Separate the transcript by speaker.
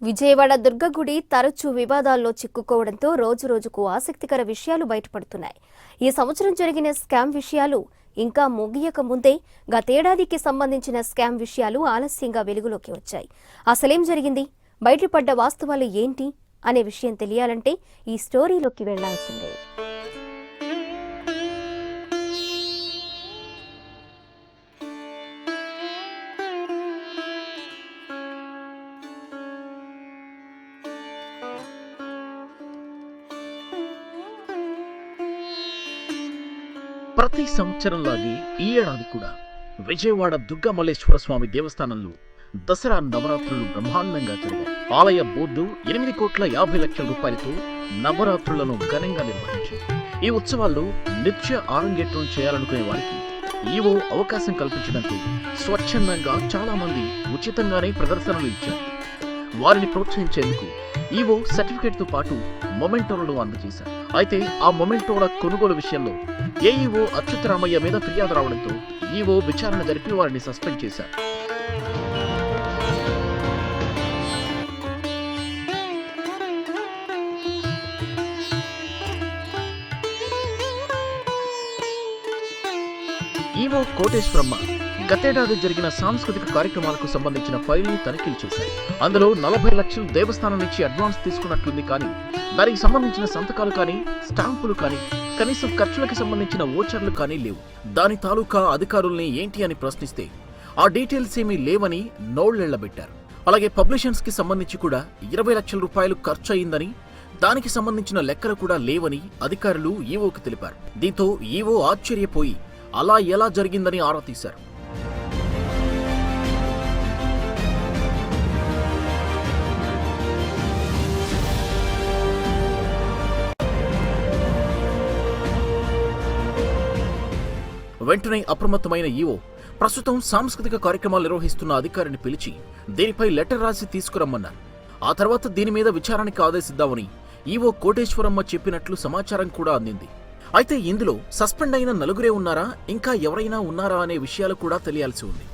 Speaker 1: విజయవాడ దుర్గగుడి తరచూ వివాదాల్లో చిక్కుకోవడంతో రోజురోజుకు ఆసక్తికర విషయాలు బయటపడుతున్నాయి. ఈ సంవత్సరం జరిగిన స్కామ్ విషయాలు ఇంకా ముగియక ముందే గతేడాదికి సంబంధించిన స్కామ్ విషయాలు ఆలస్యంగా వెలుగులోకి వచ్చాయి. అసలేం జరిగింది, బయటపడ్డ వాస్తవాలు ఏంటి అనే విషయం తెలియాలంటే ఈ స్టోరీలోకి వెళ్లాల్సిందే.
Speaker 2: ప్రతి సంవత్సరంలాగే ఈ ఏడాది కూడా విజయవాడ దుర్గామల్లేశ్వర స్వామి దేవస్థానంలో దసరా నవరాత్రులు బ్రహ్మాండంగా జరిగాయి. ఆలయ బోర్డు 8,50,00,000 రూపాయలతో నవరాత్రులను ఘనంగా నిర్వహించింది. ఈ ఉత్సవాల్లో నిత్య ఆరంగేట్రం చేయాలనుకునే వారికి ఈవో అవకాశం కల్పించడంతో స్వచ్ఛందంగా చాలా మంది ఉచితంగానే ప్రదర్శనలు ఇచ్చారు. వారిని ప్రోత్సహించేందుకు ఈవో సర్టిఫికేట్ తో పాటు మొమెంటోలను అందజేశారు. అయితే ఆ మొమెంటోల కొనుగోలు విషయంలో ఏఈఓ అచ్యుతరామయ్య మీద ఫిర్యాదు రావడంతో ఈవో విచారణ జరిపి వారిని సస్పెండ్ చేశారు. ఈవో కోటేశ్వరమ్మ గతేడాది జరిగిన సాంస్కృతిక కార్యక్రమాలకు సంబంధించిన ఫైల్ని తనిఖీలు చేశారు. అందులో 40 లక్షలు దేవస్థానం నుంచి అడ్వాన్స్ తీసుకున్నట్లుంది, కానీ దానికి సంబంధించిన సంతకాలు కానీ స్టాంపులు కానీ కనీసం ఖర్చులకు సంబంధించిన ఓచర్లు కానీ లేవు. దాని తాలూకా అధికారుల్ని ఏంటి అని ప్రశ్నిస్తే ఆ డీటెయిల్స్ ఏమీ లేవని నోళ్లెళ్లబెట్టారు. అలాగే పబ్లిషన్స్ కి సంబంధించి కూడా 20 లక్షల రూపాయలు ఖర్చు అయిందని, దానికి సంబంధించిన లెక్కలు కూడా లేవని అధికారులు ఈవోకి తెలిపారు. దీంతో ఈవో ఆశ్చర్యపోయి అలా ఎలా జరిగిందని ఆరా తీశారు. వెంటనే అప్రమత్తమైన ఈవో ప్రస్తుతం సాంస్కృతిక కార్యక్రమాలు నిర్వహిస్తున్న అధికారిని పిలిచి దీనిపై లెటర్ రాసి తీసుకురమ్మన్నారు. ఆ తర్వాత దీని మీద విచారణకు ఆదేశిద్దామని ఈవో కోటేశ్వరమ్మ చెప్పినట్లు సమాచారం కూడా అందింది. అయితే ఇందులో సస్పెండ్ అయిన 4 ఉన్నారా, ఇంకా ఎవరైనా ఉన్నారా అనే విషయాలు కూడా తెలియాల్సి ఉంది.